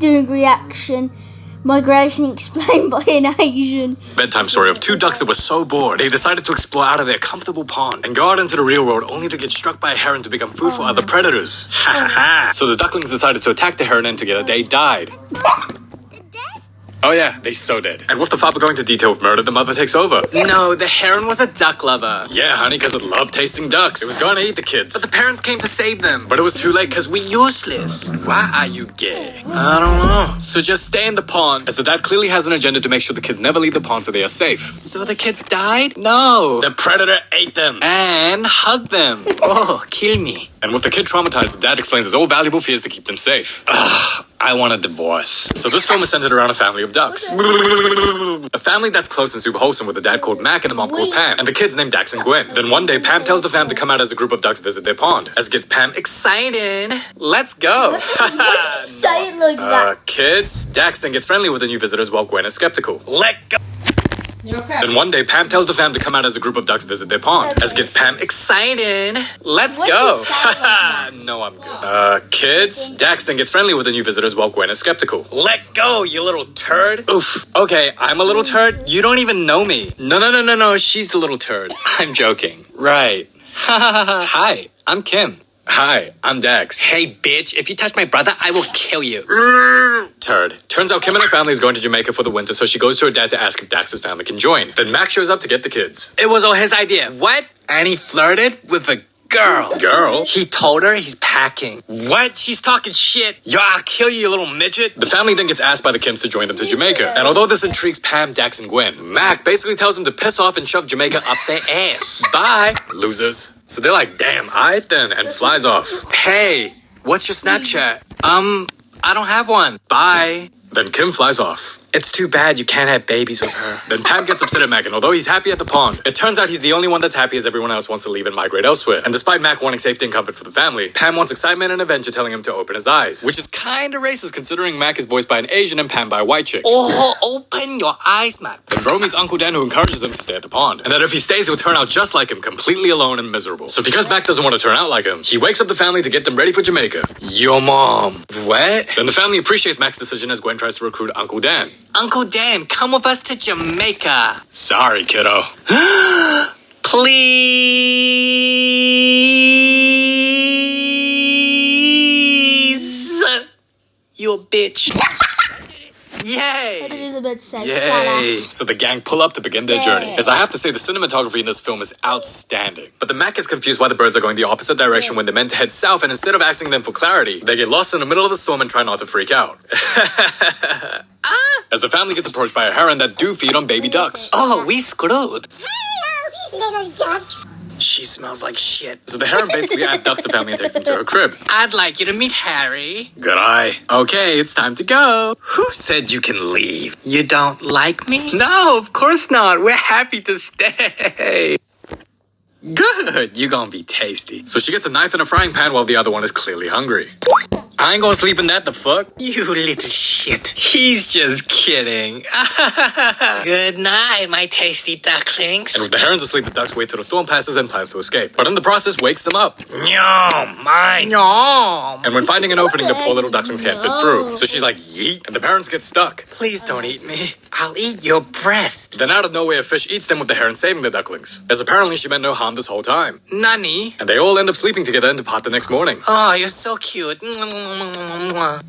doing reaction. Migration explained by an Asian. Bedtime story of two ducks that were so bored, they decided to explore out of their comfortable pond and go out into the real world only to get struck by a heron to become food for other predators. Ha ha ha! So the ducklings decided to attack the heron and together they died. Oh yeah, they so dead. And with the father going to detail of murder, the mother takes over. No, the heron was a duck lover. Yeah, honey, because it loved tasting ducks. It was going to eat the kids. But the parents came to save them. But it was too late because we useless. Why are you gay? I don't know. So just stay in the pond, as the dad clearly has an agenda to make sure the kids never leave the pond so they are safe. So the kids died? No. The predator ate them. And hugged them. Oh, kill me. And with the kid traumatized, the dad explains his old valuable fears to keep them safe. Ugh. I want a divorce. So this film is centered around a family of ducks. A family that's close and super wholesome with a dad called Mac and a mom called Pam, and the kids named Dax and Gwen. Then one day, Pam tells the fam to come out as a group of ducks visit their pond. As it gets Pam excited. Let's go. Why did you say it like that? Kids. Dax then gets friendly with the new visitors while Gwen is skeptical. Let go. Okay. Then one day, Pam tells the fam to come out as a group of ducks visit their pond. As it gets Pam excited. Let's go. No, I'm good. Kids. Dax then gets friendly with the new visitors while Gwen is skeptical. Let go, you little turd. Oof. Okay, I'm a little turd. You don't even know me. No. She's the little turd. I'm joking. Right. Hi, I'm Kim. Hi, I'm Dax. Hey, bitch, if you touch my brother, I will kill you. Turd. Turns out Kim and her family is going to Jamaica for the winter, so she goes to her dad to ask if Dax's family can join. Then Max shows up to get the kids. It was all his idea. What? And he flirted with a girl. Girl? He told her he's packing. What? She's talking shit. Yo, I'll kill you, you little midget. The family then gets asked by the Kims to join them to Jamaica. And although this intrigues Pam, Dax, and Gwen, Mac basically tells them to piss off and shove Jamaica up their ass. Bye, losers. So they're like, damn, alright then, and flies off. Hey, what's your Snapchat? I don't have one. Bye. Then Kim flies off. It's too bad you can't have babies with her. Then Pam gets upset at Mac, and although he's happy at the pond, it turns out he's the only one that's happy as everyone else wants to leave and migrate elsewhere. And despite Mac wanting safety and comfort for the family, Pam wants excitement and adventure, telling him to open his eyes. Which is kinda racist considering Mac is voiced by an Asian and Pam by a white chick. Oh, open your eyes, Mac. Then Bro meets Uncle Dan, who encourages him to stay at the pond. And that if he stays, he'll turn out just like him, completely alone and miserable. So because Mac doesn't want to turn out like him, he wakes up the family to get them ready for Jamaica. Your mom. What? Then the family appreciates Mac's decision as Gwen tries to recruit Uncle Dan. Uncle Dan, come with us to Jamaica. Sorry, kiddo. Please. You a bitch. Yay! Elizabeth said, Yay! So the gang pull up to begin their journey. As I have to say, the cinematography in this film is outstanding. But the Mac gets confused why the birds are going the opposite direction when they're meant to head south, and instead of asking them for clarity, they get lost in the middle of the storm and try not to freak out. As the family gets approached by a heron that do feed on baby ducks. Oh, we screwed. Hello, little ducks. She smells like shit. So the heron basically abducts the family and takes them to her crib. I'd like you to meet Harry. Good eye. Okay, it's time to go. Who said you can leave? You don't like me? No, of course not. We're happy to stay. Good, you're gonna be tasty. So she gets a knife and a frying pan while the other one is clearly hungry. I ain't gonna sleep in that, the fuck? You little shit. He's just kidding. Good night, my tasty ducklings. And with the herons asleep, the ducks wait till the storm passes and plans to escape. But in the process, wakes them up. Yum, mine. Yum. And when finding an opening, the poor little ducklings can't fit through. So she's like, yeet, and the parents get stuck. Please don't eat me. I'll eat your breast. Then out of nowhere, a fish eats them with the heron saving the ducklings. As apparently she meant no harm this whole time. Nani? And they all end up sleeping together and depart the next morning. Oh, you're so cute.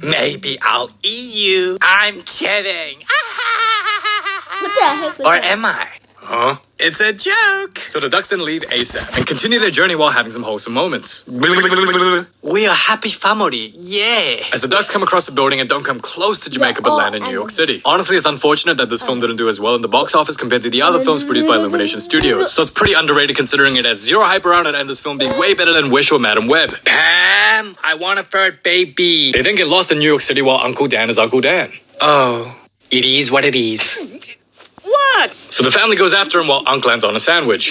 Maybe I'll eat you. I'm kidding. What the heck was Or that? am I? Huh? It's a joke. So the ducks then leave ASAP and continue their journey while having some wholesome moments. We are happy family. Yeah. As the ducks come across the building and don't come close to Jamaica but land in New York City. Honestly, it's unfortunate that this film didn't do as well in the box office compared to the other films produced by Illumination Studios. So it's pretty underrated considering it has zero hype around it and this film being way better than Wish or Madam Web. Pam, I want a fur baby. They then get lost in New York City while Uncle Dan is Uncle Dan. Oh, it is what it is. What? So the family goes after him while Uncle lands on a sandwich.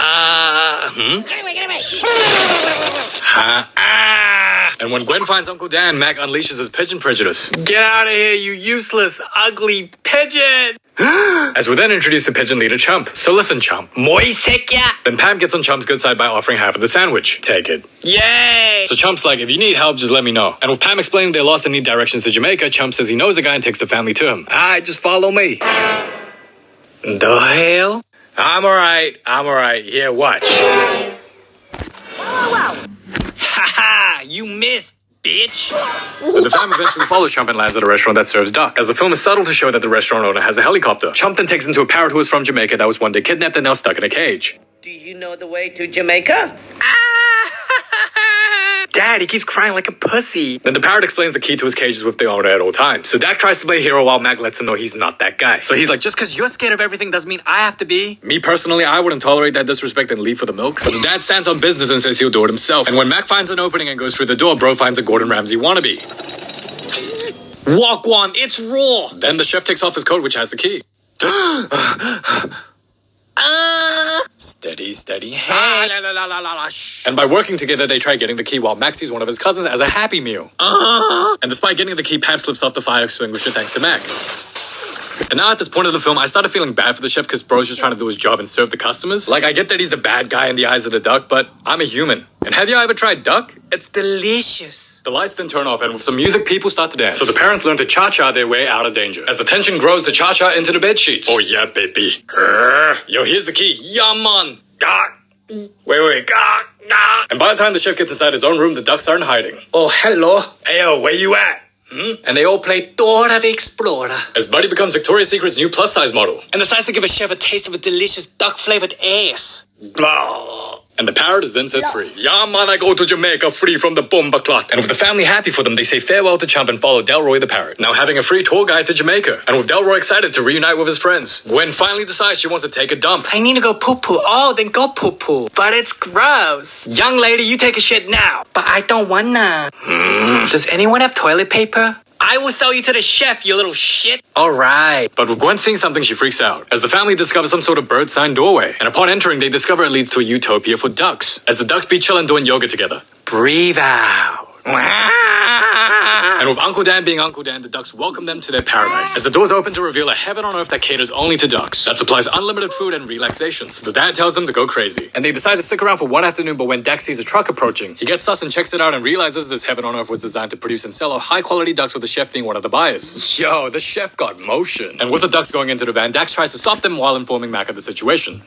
And when Gwen finds Uncle Dan, Mac unleashes his pigeon prejudice. Get out of here, you useless, ugly pigeon. As we're then introduced to pigeon leader Chump. So listen, Chump. 뭐이 새끼야? Then Pam gets on Chump's good side by offering half of the sandwich. Take it. Yay! So Chump's like, if you need help, just let me know. And with Pam explaining they're lost and need directions to Jamaica, Chump says he knows a guy and takes the family to him. Alright, just follow me. The hell? I'm alright. Here, watch. Haha, you missed, bitch. But the fam eventually follows Chump and lands at a restaurant that serves duck. As the film is subtle to show that the restaurant owner has a helicopter. Chump then takes into a parrot who is from Jamaica that was one day kidnapped and now stuck in a cage. Do you know the way to Jamaica? Dad, he keeps crying like a pussy. Then the parrot explains the key to his cage is with the owner at all times. So Dak tries to play hero while Mac lets him know he's not that guy. So he's like, Just because you're scared of everything doesn't mean I have to be. me personally, I wouldn't tolerate that disrespect and leave for the milk. But the dad stands on business and says he'll do it himself. And when Mac finds an opening and goes through the door, bro finds a Gordon Ramsay wannabe. Walk one, it's raw. Then the chef takes off his coat, which has the key. Steady. Hey. And by working together, they try getting the key while Mac sees one of his cousins as a Happy Meal. And despite getting the key, Pam slips off the fire extinguisher thanks to Mac. And now at this point of the film, I started feeling bad for the chef because bro's just trying to do his job and serve the customers. Like, I get that he's the bad guy in the eyes of the duck, but I'm a human. And have you ever tried duck? It's delicious. The lights then turn off, and with some music, people start to dance. So the parents learn to cha-cha their way out of danger. As the tension grows, the cha-cha into the bed sheets. Oh yeah, baby. Yo, here's the key. Yeah, man. Gah. Wait. Gah. And by the time the chef gets inside his own room, the ducks aren't hiding. Oh, hello. Ayo, where you at? And they all play Dora the Explorer. As Buddy becomes Victoria's Secret's new plus-size model. And decides to give a chef a taste of a delicious duck-flavored ass. Blah. And the parrot is then set free. Yeah, man, I go to Jamaica free from the bomba clock. And with the family happy for them, they say farewell to Chump and follow Delroy the parrot, now having a free tour guide to Jamaica. And with Delroy excited to reunite with his friends, Gwen finally decides she wants to take a dump. I need to go poo-poo. Oh, then go poo-poo. But it's gross. Young lady, you take a shit now. But I don't wanna. Does anyone have toilet paper? I will sell you to the chef, you little shit. All right. But with Gwen seeing something, she freaks out, as the family discovers some sort of bird sign doorway. And upon entering, they discover it leads to a utopia for ducks, as the ducks be chilling doing yoga together. Breathe out. And with Uncle Dan being Uncle Dan, the ducks welcome them to their paradise. As the doors open to reveal a heaven on earth that caters only to ducks, that supplies unlimited food and relaxation. So the dad tells them to go crazy. And they decide to stick around for one afternoon, but when Dak sees a truck approaching, he gets sus and checks it out and realizes this heaven on earth was designed to produce and sell out high-quality ducks, with the chef being one of the buyers. Yo, the chef got motion. And with the ducks going into the van, Dax tries to stop them while informing Mac of the situation.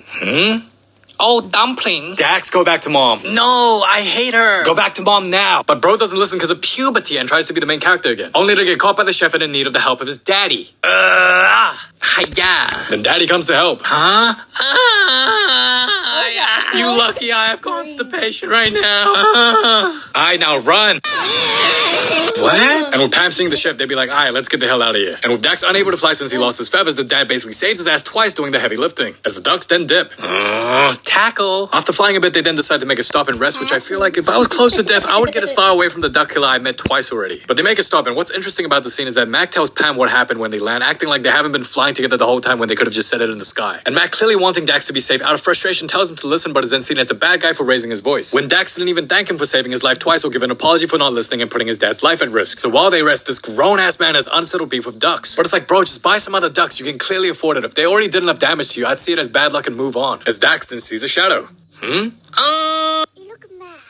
Oh, dumpling. Dax, go back to mom. No, I hate her. Go back to mom now. But bro doesn't listen because of puberty and tries to be the main character again, only to get caught by the chef and in need of the help of his daddy. Hiya. Then daddy comes to help. Huh? You lucky I have constipation right now. I now run. What? And with Pam seeing the chef, they'd be like, alright, let's get the hell out of here. And with Dax unable to fly since he lost his feathers, the dad basically saves his ass twice doing the heavy lifting, as the ducks then dip. Tackle. After flying a bit, they then decide to make a stop and rest, which I feel like if I was close to death, I would get as far away from the duck killer I met twice already. But they make a stop, and what's interesting about the scene is that Mac tells Pam what happened when they land, acting like they haven't been flying together the whole time when they could have just said it in the sky. And Mac, clearly wanting Dax to be safe, out of frustration tells him to listen, but is then seen as the bad guy for raising his voice, when Dax didn't even thank him for saving his life twice or give an apology for not listening and putting his dad's life at risk. So while they rest, this grown-ass man has unsettled beef with ducks. But it's like, bro, just buy some other ducks. You can clearly afford it. If they already did enough damage to you, I'd see it as bad luck and move on. As Dax then sees a shadow. You look mad.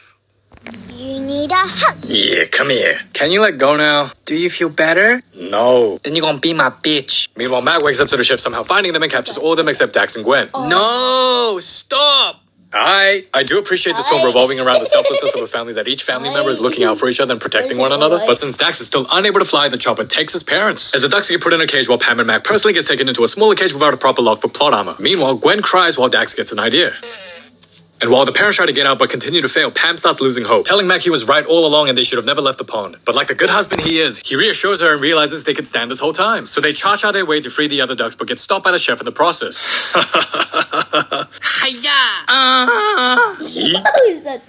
You need a hug. Yeah, come here. Can you let go now? Do you feel better? No. Then you're gonna be my bitch. Meanwhile, Matt wakes up to the chef somehow finding them and captures all of them except Dax and Gwen. No, stop. I do appreciate this film revolving around the selflessness of a family, that each family member is looking out for each other and protecting one another. But since Dax is still unable to fly, the chopper takes his parents, as the ducks get put in a cage while Pam and Mac personally gets taken into a smaller cage without a proper lock for plot armor. Meanwhile, Gwen cries while Dax gets an idea. And while the parents try to get out but continue to fail, Pam starts losing hope, telling Mac he was right all along and they should have never left the pond. But like the good husband he is, he reassures her and realizes they could stand this whole time. So they cha-cha their way to free the other ducks but get stopped by the chef in the process. What is that?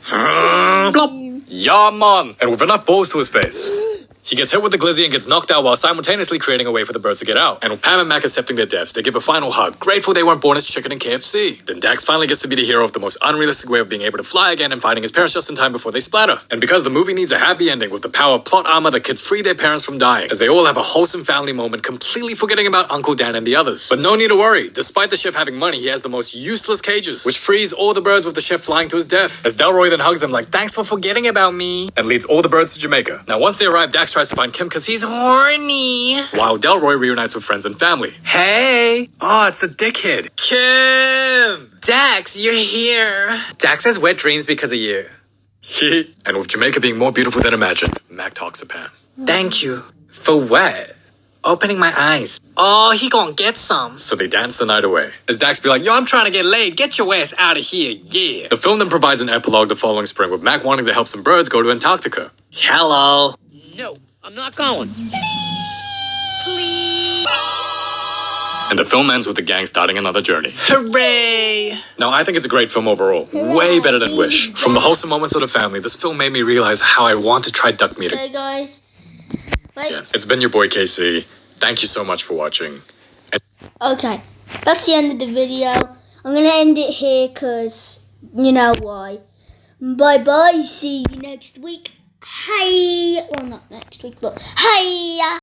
Plop. Yeah, man. And with enough balls to his face, He gets hit with the glizzy and gets knocked out while simultaneously creating a way for the birds to get out. And with Pam and Mac accepting their deaths, they give a final hug, grateful they weren't born as chicken in KFC. Then Dax finally gets to be the hero of the most unrealistic way of being able to fly again and finding his parents just in time before they splatter. And because the movie needs a happy ending with the power of plot armor, the kids free their parents from dying, as they all have a wholesome family moment, completely forgetting about Uncle Dan and the others. But no need to worry, despite the chef having money, he has the most useless cages, which frees all the birds with the chef flying to his death. As Delroy then hugs him like, thanks for forgetting about me, and leads all the birds to Jamaica. Now once they arrive, Dax tries to find Kim because he's horny, while Delroy reunites with friends and family. Hey! Oh, it's the dickhead. Kim! Dax, you're here. Dax has wet dreams because of you. And with Jamaica being more beautiful than imagined, Mac talks to Pam. Thank you. For what? Opening my eyes. Oh, he gonna get some. So they dance the night away. As Dax be like, yo, I'm trying to get laid. Get your ass out of here, yeah. The film then provides an epilogue the following spring with Mac wanting to help some birds go to Antarctica. Hello. No, I'm not going. And the film ends with the gang starting another journey. Hooray! Now, I think it's a great film overall. Way better than Wish. From the wholesome moments of the family, this film made me realize how I want to try duck meat. Okay, guys. Wait. Yeah. It's been your boy, KC. Thank you so much for watching. Okay, that's the end of the video. I'm going to end it here because you know why. Bye-bye. See you next week. Hey. Well, not next week, but hey.